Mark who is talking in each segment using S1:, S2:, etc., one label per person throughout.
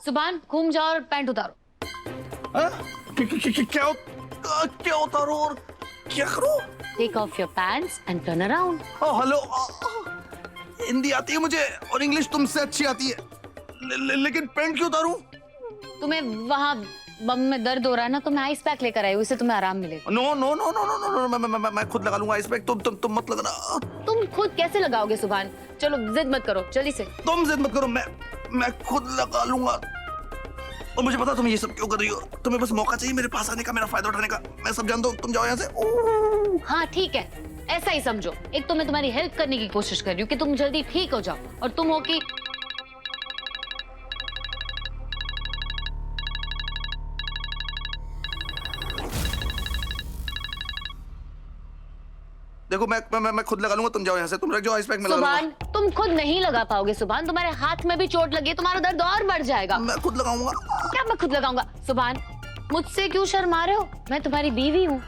S1: सुभान घूम जाओ और पैंट उतारो।
S2: क्या उतारो और क्या करो?
S1: Take off your pants and turn around.
S2: Hello, Hindi आती है मुझे और इंग्लिश तुमसे अच्छी आती है, लेकिन पैंट क्यों उतारूं?
S1: तुम्हें वहाँ बम में दर्द हो रहा है ना, तो मैं आइस पैक लेकर आई हूँ, इससे तुम्हें आराम मिलेगा।
S2: No no no no no no no, मैं खुद लगा लूंगा आइस पैक। तुम मत लगाना।
S1: तुम खुद कैसे लगाओगे सुभान? चलो जिद मत करो, जल्दी से।
S2: तुम जिद मत करो, मैं खुद लगा लूंगा। और मुझे पता तुम ये सब क्यों कर रही हो। तुम्हें बस मौका चाहिए मेरे पास आने का, मेरा फायदा उठाने का। मैं सब जानता हूँ, तुम जाओ यहाँ से।
S1: हाँ ठीक है, ऐसा ही समझो। एक तो मैं तुम्हारी हेल्प करने की कोशिश कर रही हूँ कि तुम जल्दी ठीक हो जाओ, और तुम हो कि
S2: देखो मैं खुद लगा लूंगा, तुम जाओ यहाँ से। तुम रख जाओ आइस पैक में लगा
S1: सुभान,
S2: लूंगा।
S1: तुम खुद नहीं लगा पाओगे सुभान, तुम्हारे हाथ में भी चोट लगी है, तुम्हारा दर्द और बढ़ जाएगा।
S2: मैं खुद लगाऊंगा।
S1: क्या मैं खुद लगाऊंगा? सुभान, मुझसे क्यों शर्मा रहे हो? मैं तुम्हारी बीवी हूँ।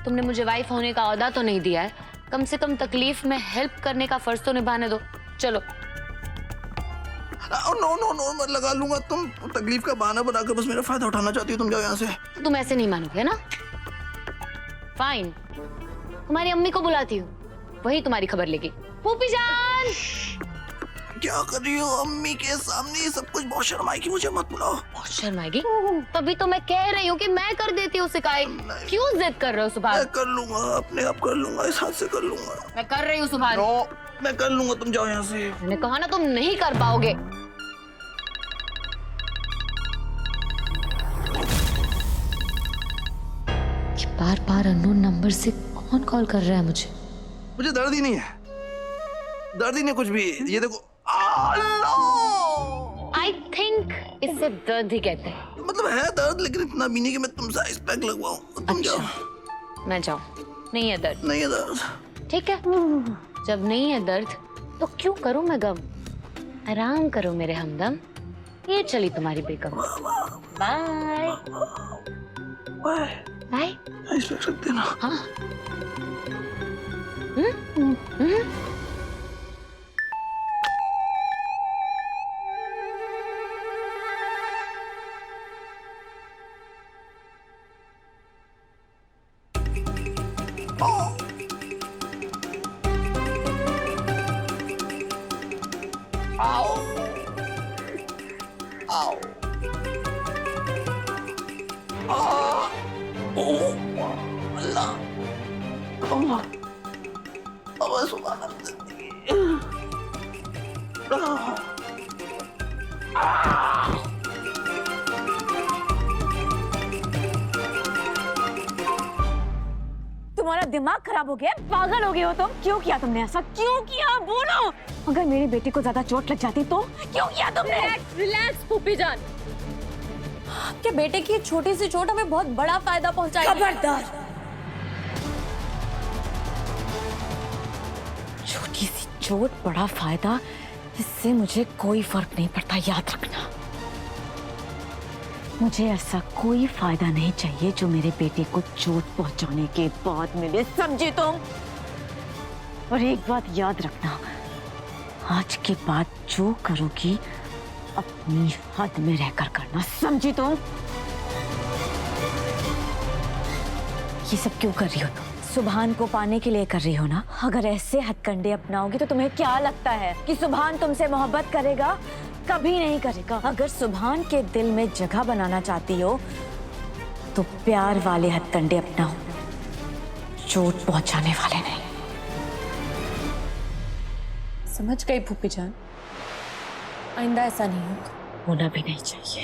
S1: तुमने मुझे वाइफ होने का ओहदा तो नहीं दिया है, कम से कम तकलीफ में हेल्प करने का फर्ज तो निभाने दो। चलो।
S2: नो नो नो, मैं लगा लूंगा। तुम तकलीफ का बहाना बनाकर बस मेरा फायदा उठाना चाहती हो। तुम जाओ यहाँ से।
S1: तुम ऐसे नहीं मानोगे ना? फाइन, तुम्हारी अम्मी को बुलाती हूँ, वही तुम्हारी खबर लेगी। फूफी जान!
S2: क्या कर रही हो अम्मी के सामने? ये सब कुछ बहुत शर्म आएगी, मुझे मत बुलाओ।
S1: बहुत शर्म आएगी? तभी तो मैं कह रही हूँ कि मैं कर देती हूँ शिकायत। क्यों जिद कर रहे हो सुभान?
S2: मैं कर लूंगा, अपने आप कर लूंगा, इस हाथ से कर लूंगा।
S1: मैं कर रही हूँ सुभान।
S2: नो, मैं कर लूंगा, तुम जाओ यहाँ से।
S1: मैंने कहा ना, तुम नहीं कर पाओगे। बार बार अननोन नंबर से कौन कॉल कर रहा है मुझे?
S2: मुझे दर्द ही नहीं है, दर्द ही नहीं कुछ भी। ये देखो,
S1: आई थिंक इससे दर्द ही कहते हैं।
S2: मतलब है दर्द, लेकिन इतना भी नहीं कि मैं तुमसे आइस पैक लगवाऊं। तुम जाओ।
S1: मैं जाऊं? नहीं है दर्द?
S2: नहीं है दर्द।
S1: ठीक है, जब नहीं है दर्द तो क्यों करूं मैं गम? आराम करो मेरे हमदम। ये चली तुम्हारी बेगम। Bye
S2: bye.
S1: Bye.
S2: Ice pack रख देना।
S1: हाँ।
S2: आओ आओ। अल्लाह अल्लाह, अब सुभान
S3: तुम्हारा दिमाग खराब हो गया? पागल हो गए हो तुम? क्यों किया तुमने ऐसा? क्यों किया? बोलो। अगर मेरी बेटी को ज्यादा चोट लग जाती तो? क्यों किया तुमने?
S4: रिलैक्स फूफी जान, आपके बेटे की छोटी सी चोट हमें बहुत बड़ा फायदा पहुंचाएगी।
S3: खबरदार! छोटी सी चोट बड़ा फायदा, इससे मुझे कोई फर्क नहीं पड़ता, याद रखना। मुझे ऐसा कोई फायदा नहीं चाहिए जो मेरे बेटे को चोट पहुंचाने के बाद मिले, समझी तुम? और एक बात याद रखना, आज के बाद जो करोगी अपनी हद में रहकर करना, समझी तुम? ये सब क्यों कर रही हो तुम? सुभान को पाने के लिए कर रही हो ना? अगर ऐसे हथकंडे अपनाओगी तो तुम्हें क्या लगता है कि सुभान तुमसे मोहब्बत करेगा? कभी नहीं करेगा। अगर सुभान के दिल में जगह बनाना चाहती हो तो प्यार वाले हथकंडे अपनाओ, चोट पहुंचाने वाले नहीं।
S4: समझ गई फूफी जान, आइंदा ऐसा नहीं होगा।
S3: होना भी नहीं चाहिए।